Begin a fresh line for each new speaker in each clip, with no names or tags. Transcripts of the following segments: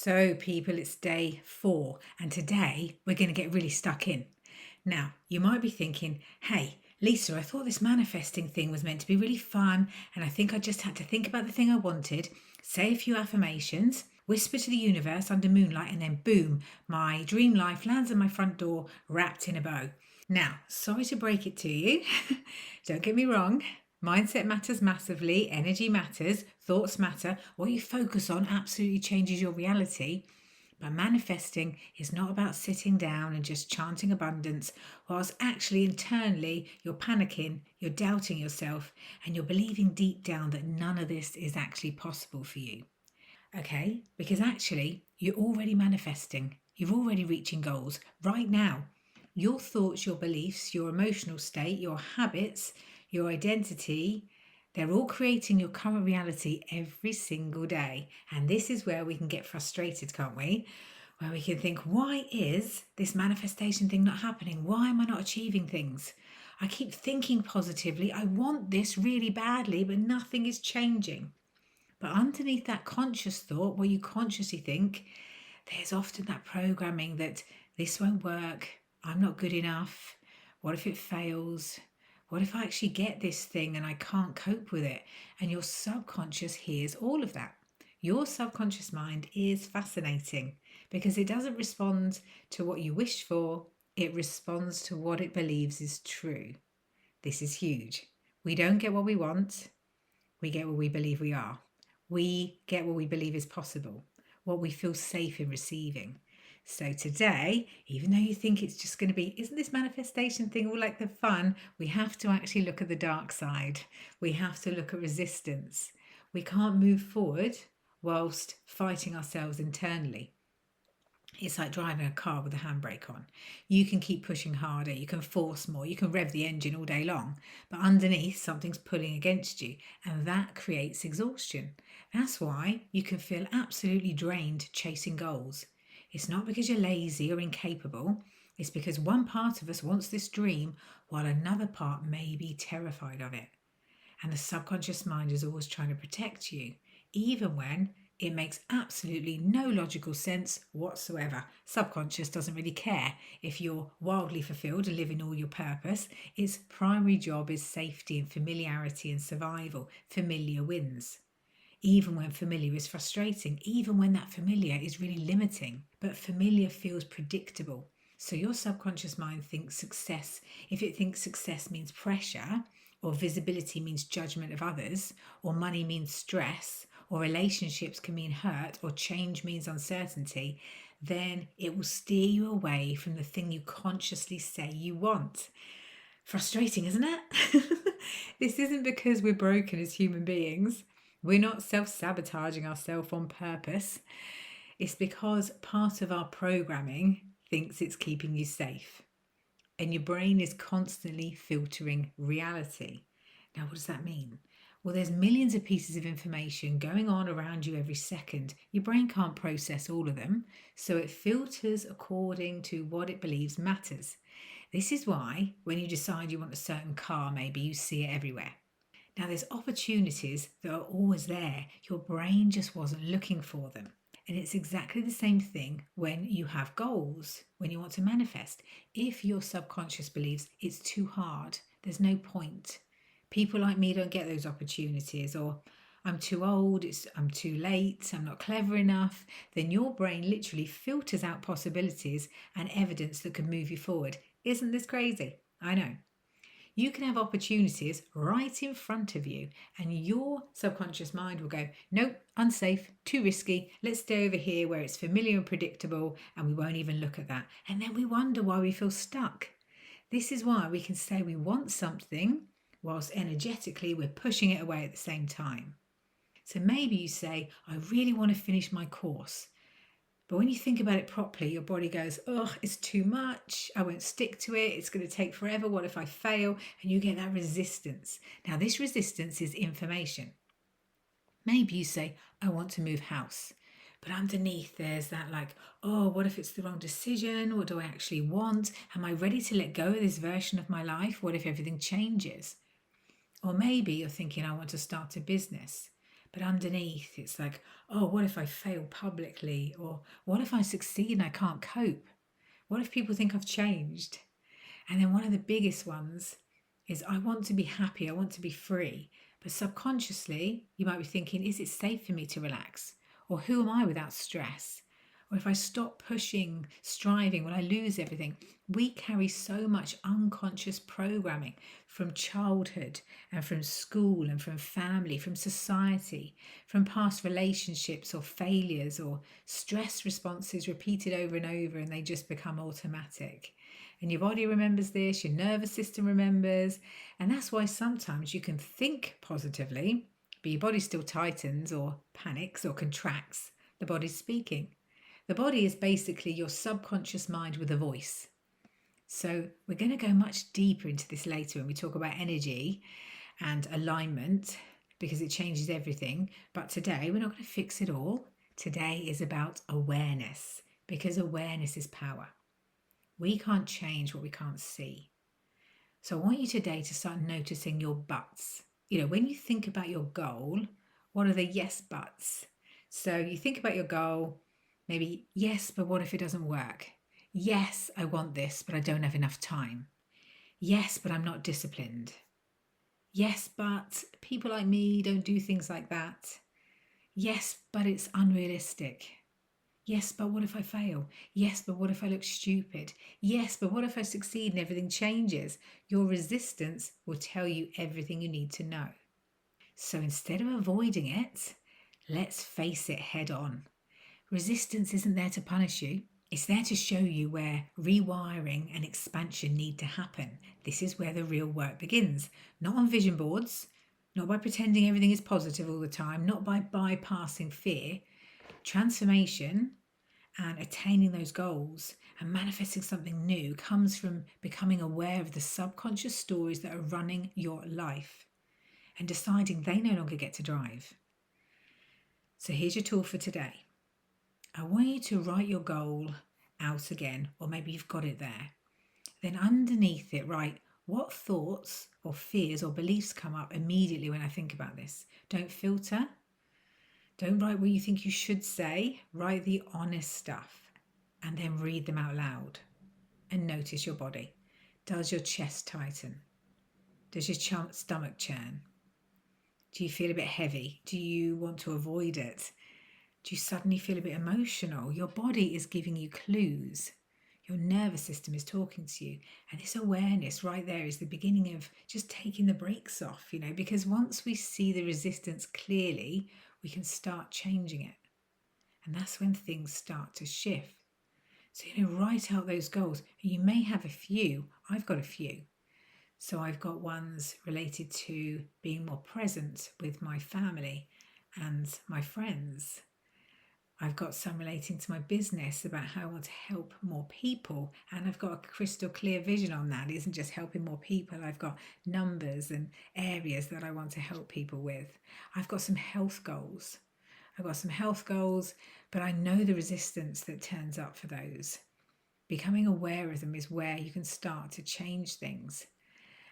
So, people, it's day 4, and today we're going to get really stuck in. Now, you might be thinking, hey, Lisa, I thought this manifesting thing was meant to be really fun, and I think I just had to think about the thing I wanted, say a few affirmations, whisper to the universe under moonlight, and then boom, my dream life lands on my front door wrapped in a bow. Now, sorry to break it to you. Don't get me wrong. Mindset matters massively, energy matters, thoughts matter. What you focus on absolutely changes your reality. But manifesting is not about sitting down and just chanting abundance, whilst actually internally you're panicking, you're doubting yourself, and you're believing deep down that none of this is actually possible for you. Okay? Because actually you're already manifesting, you're already reaching goals right now. Your thoughts, your beliefs, your emotional state, your habits, your identity, they're all creating your current reality every single day. And this is where we can get frustrated, can't we? Where we can think, why is this manifestation thing not happening? Why am I not achieving things? I keep thinking positively. I want this really badly, but nothing is changing. But underneath that conscious thought, where you consciously think, there's often that programming that this won't work, I'm not good enough, what if it fails? What if I actually get this thing and I can't cope with it? And your subconscious hears all of that. Your subconscious mind is fascinating because it doesn't respond to what you wish for, it responds to what it believes is true. This is huge. We don't get what we want, we get what we believe we are. We get what we believe is possible, what we feel safe in receiving. So today, even though you think it's just going to be, isn't this manifestation thing all like the fun? We have to actually look at the dark side. We have to look at resistance. We can't move forward whilst fighting ourselves internally. It's like driving a car with the handbrake on. You can keep pushing harder, you can force more, you can rev the engine all day long, but underneath something's pulling against you, and that creates exhaustion. That's why you can feel absolutely drained chasing goals. It's not because you're lazy or incapable, it's because one part of us wants this dream while another part may be terrified of it. And the subconscious mind is always trying to protect you, even when it makes absolutely no logical sense whatsoever. Subconscious doesn't really care if you're wildly fulfilled and living all your purpose. Its primary job is safety and familiarity and survival. Familiar wins. Even when familiar is frustrating, even when that familiar is really limiting, but familiar feels predictable. So your subconscious mind thinks success, if it thinks success means pressure, or visibility means judgment of others, or money means stress, or relationships can mean hurt, or change means uncertainty, then it will steer you away from the thing you consciously say you want. Frustrating, isn't it? This isn't because we're broken as human beings. We're not self-sabotaging ourselves on purpose. It's because part of our programming thinks it's keeping you safe. And your brain is constantly filtering reality. Now, what does that mean? Well, there's millions of pieces of information going on around you every second. Your brain can't process all of them, so it filters according to what it believes matters. This is why when you decide you want a certain car, maybe you see it everywhere. Now, there's opportunities that are always there. Your brain just wasn't looking for them. And it's exactly the same thing when you have goals, when you want to manifest. If your subconscious believes it's too hard, there's no point. People like me don't get those opportunities, or I'm too old, I'm too late, I'm not clever enough, then your brain literally filters out possibilities and evidence that could move you forward. Isn't this crazy? I know. You can have opportunities right in front of you, and your subconscious mind will go, nope, unsafe, too risky, let's stay over here where it's familiar and predictable, and we won't even look at that. And then we wonder why we feel stuck. This is why we can say we want something whilst energetically we're pushing it away at the same time. So maybe you say, I really want to finish my course. But when you think about it properly, your body goes, oh, it's too much. I won't stick to it. It's going to take forever. What if I fail? And you get that resistance. Now, this resistance is information. Maybe you say, I want to move house. But underneath there's that like, oh, what if it's the wrong decision? What do I actually want? Am I ready to let go of this version of my life? What if everything changes? Or maybe you're thinking, I want to start a business. But underneath, it's like, oh, what if I fail publicly? Or what if I succeed and I can't cope? What if people think I've changed? And then one of the biggest ones is I want to be happy, I want to be free. But subconsciously, you might be thinking, is it safe for me to relax? Or who am I without stress? Or if I stop pushing, striving, will I lose everything? We carry so much unconscious programming from childhood and from school and from family, from society, from past relationships or failures or stress responses repeated over and over, and they just become automatic. And your body remembers this, your nervous system remembers. And that's why sometimes you can think positively, but your body still tightens or panics or contracts. The body's speaking. The body is basically your subconscious mind with a voice. So we're going to go much deeper into this later when we talk about energy and alignment, because it changes everything. But today we're not going to fix it all. Today is about awareness, because awareness is power. We can't change what we can't see. So I want you today to start noticing your buts. When you think about your goal, what are the yes buts? So you think about your goal, maybe, yes, but what if it doesn't work? Yes, I want this, but I don't have enough time. Yes, but I'm not disciplined. Yes, but people like me don't do things like that. Yes, but it's unrealistic. Yes, but what if I fail? Yes, but what if I look stupid? Yes, but what if I succeed and everything changes? Your resistance will tell you everything you need to know. So instead of avoiding it, let's face it head on. Resistance isn't there to punish you. It's there to show you where rewiring and expansion need to happen. This is where the real work begins. Not on vision boards, not by pretending everything is positive all the time, not by bypassing fear. Transformation and attaining those goals and manifesting something new comes from becoming aware of the subconscious stories that are running your life and deciding they no longer get to drive. So here's your tool for today. I want you to write your goal out again, or maybe you've got it there. Then underneath it, write what thoughts or fears or beliefs come up immediately when I think about this. Don't filter. Don't write what you think you should say. Write the honest stuff and then read them out loud. And notice your body. Does your chest tighten? Does your stomach churn? Do you feel a bit heavy? Do you want to avoid it? Do you suddenly feel a bit emotional? Your body is giving you clues. Your nervous system is talking to you. And this awareness right there is the beginning of just taking the brakes off, because once we see the resistance clearly, we can start changing it. And that's when things start to shift. So, write out those goals. You may have a few. I've got a few. So I've got ones related to being more present with my family and my friends. I've got some relating to my business about how I want to help more people. And I've got a crystal clear vision on that. It isn't just helping more people. I've got numbers and areas that I want to help people with. I've got some health goals. But I know the resistance that turns up for those. Becoming aware of them is where you can start to change things.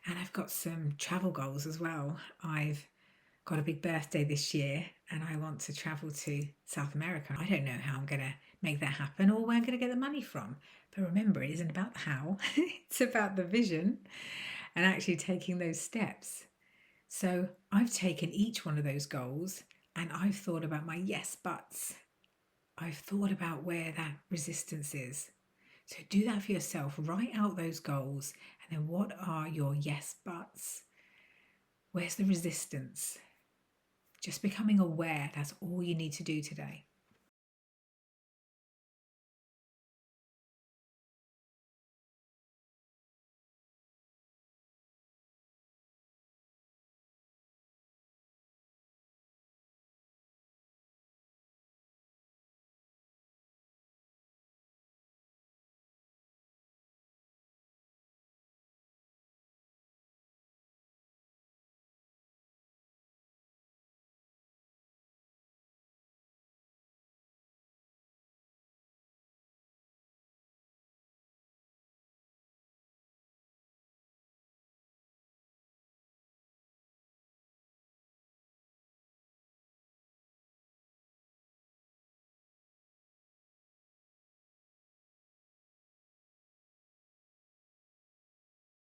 And I've got some travel goals as well. I've got a big birthday this year and I want to travel to South America. I don't know how I'm going to make that happen or where I'm going to get the money from. But remember, it isn't about the how, it's about the vision and actually taking those steps. So I've taken each one of those goals and I've thought about my yes buts. I've thought about where that resistance is. So do that for yourself. Write out those goals and then what are your yes buts? Where's the resistance? Just becoming aware, that's all you need to do today.